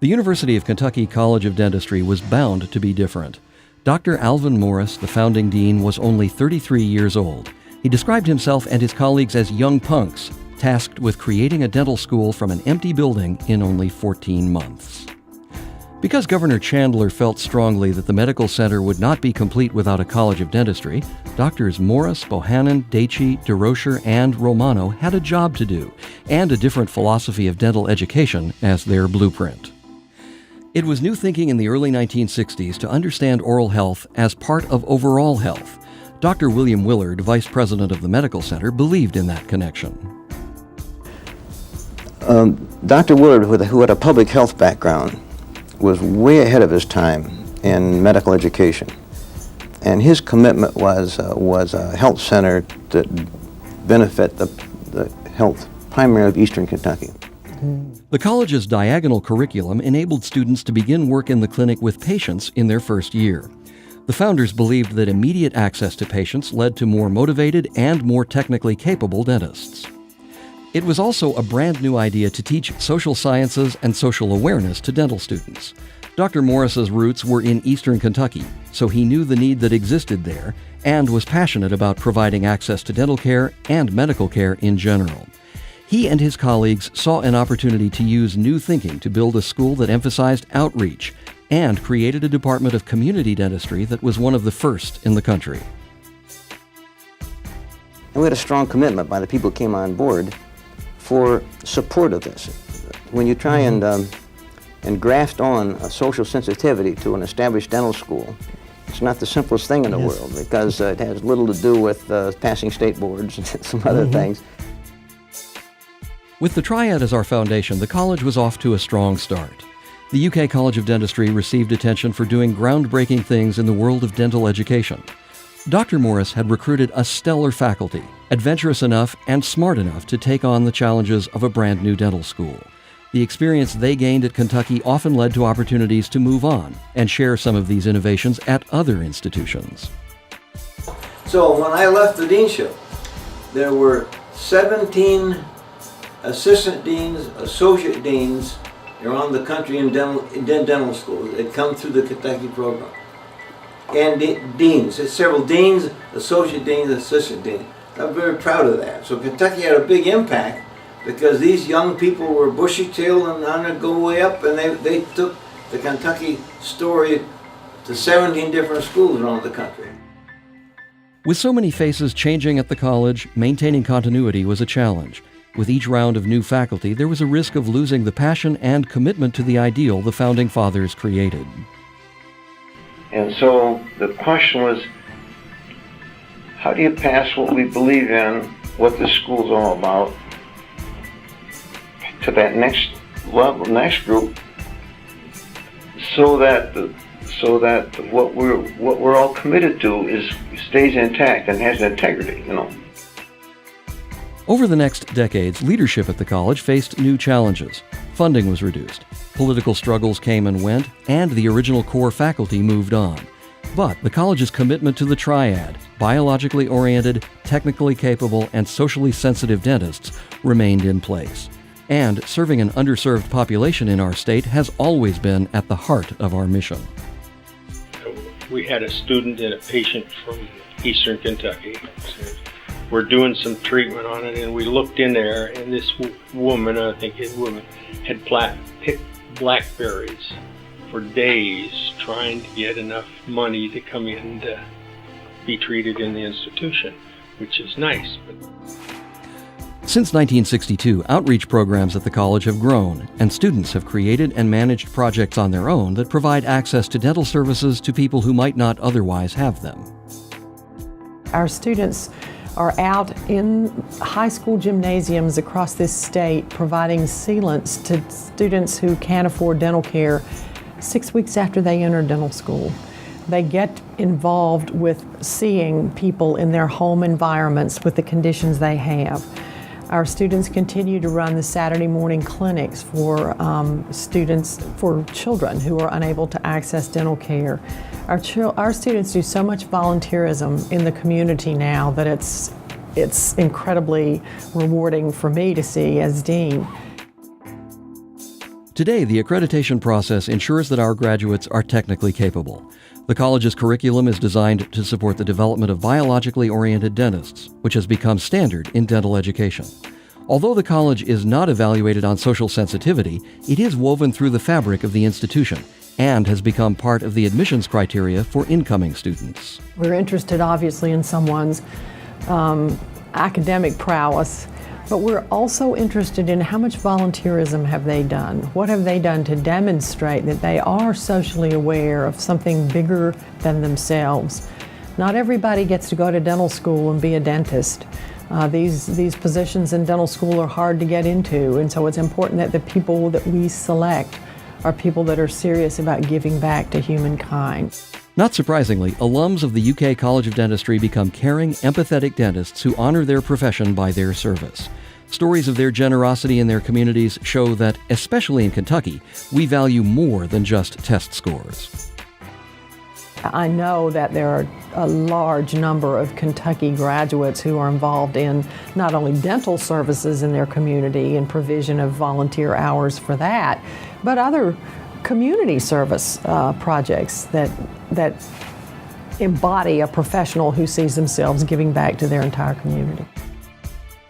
The University of Kentucky College of Dentistry was bound to be different. Dr. Alvin Morris, the founding dean, was only 33 years old. He described himself and his colleagues as young punks, tasked with creating a dental school from an empty building in only 14 months. Because Governor Chandler felt strongly that the medical center would not be complete without a College of Dentistry, Doctors Morris, Bohannon, Daichi, DeRocher, and Romano had a job to do, and a different philosophy of dental education as their blueprint. It was new thinking in the early 1960s to understand oral health as part of overall health. Dr. William Willard, vice president of the medical center, believed in that connection. Dr. Willard, who had a public health background, was way ahead of his time in medical education. And his commitment was a health center to benefit the health primarily of Eastern Kentucky. The college's diagonal curriculum enabled students to begin work in the clinic with patients in their first year. The founders believed that immediate access to patients led to more motivated and more technically capable dentists. It was also a brand new idea to teach social sciences and social awareness to dental students. Dr. Morris's roots were in Eastern Kentucky, so he knew the need that existed there and was passionate about providing access to dental care and medical care in general. He and his colleagues saw an opportunity to use new thinking to build a school that emphasized outreach and created a department of community dentistry that was one of the first in the country. And we had a strong commitment by the people who came on board for support of this. When you try and graft on a social sensitivity to an established dental school, it's not the simplest thing in the world, because it has little to do with passing state boards and some other things. With the Triad as our foundation, the college was off to a strong start. The UK College of Dentistry received attention for doing groundbreaking things in the world of dental education. Dr. Morris had recruited a stellar faculty, adventurous enough and smart enough to take on the challenges of a brand new dental school. The experience they gained at Kentucky often led to opportunities to move on and share some of these innovations at other institutions. So when I left the deanship, there were 17 assistant deans, associate deans around the country in dental schools that come through the Kentucky program. And deans, several deans, associate deans, assistant deans. I'm very proud of that. So Kentucky had a big impact because these young people were bushy-tailed and on their go way up, and they took the Kentucky story to 17 different schools around the country. With so many faces changing at the college, maintaining continuity was a challenge. With each round of new faculty, there was a risk of losing the passion and commitment to the ideal the Founding Fathers created. And so the question was, how do you pass what we believe in, what this school's all about, to that next level, next group, so that what we're all committed to stays intact and has integrity, you know. Over the next decades, leadership at the college faced new challenges. Funding was reduced, political struggles came and went, and the original core faculty moved on. But the college's commitment to the Triad, biologically oriented, technically capable, and socially sensitive dentists, remained in place. And serving an underserved population in our state has always been at the heart of our mission. We had a student and a patient from Eastern Kentucky. We're doing some treatment on it, and we looked in there, and this woman, I think his woman, had picked blackberries for days trying to get enough money to come in to be treated in the institution, which is nice. Since 1962, outreach programs at the college have grown, and students have created and managed projects on their own that provide access to dental services to people who might not otherwise have them. Our students are out in high school gymnasiums across this state providing sealants to students who can't afford dental care 6 weeks after they enter dental school. They get involved with seeing people in their home environments with the conditions they have. Our students continue to run the Saturday morning clinics for children who are unable to access dental care. Our students do so much volunteerism in the community now that it's incredibly rewarding for me to see as dean. Today, the accreditation process ensures that our graduates are technically capable. The college's curriculum is designed to support the development of biologically oriented dentists, which has become standard in dental education. Although the college is not evaluated on social sensitivity, it is woven through the fabric of the institution and has become part of the admissions criteria for incoming students. We're interested, obviously, in someone's academic prowess, but we're also interested in how much volunteerism have they done? What have they done to demonstrate that they are socially aware of something bigger than themselves? Not everybody gets to go to dental school and be a dentist. These positions in dental school are hard to get into, and so it's important that the people that we select are people that are serious about giving back to humankind. Not surprisingly, alums of the UK College of Dentistry become caring, empathetic dentists who honor their profession by their service. Stories of their generosity in their communities show that, especially in Kentucky, we value more than just test scores. I know that there are a large number of Kentucky graduates who are involved in not only dental services in their community and provision of volunteer hours for that, but other community service projects that embody a professional who sees themselves giving back to their entire community.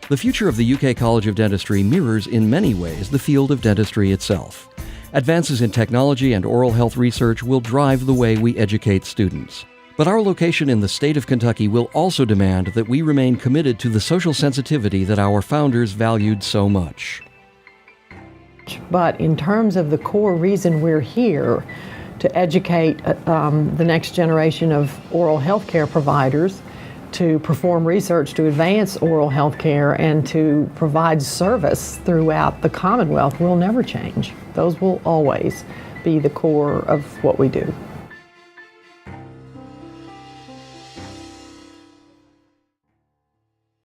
The future of the UK College of Dentistry mirrors in many ways the field of dentistry itself. Advances in technology and oral health research will drive the way we educate students. But our location in the state of Kentucky will also demand that we remain committed to the social sensitivity that our founders valued so much. But in terms of the core reason we're here, to educate the next generation of oral health care providers, to perform research to advance oral health care, and to provide service throughout the Commonwealth will never change. Those will always be the core of what we do.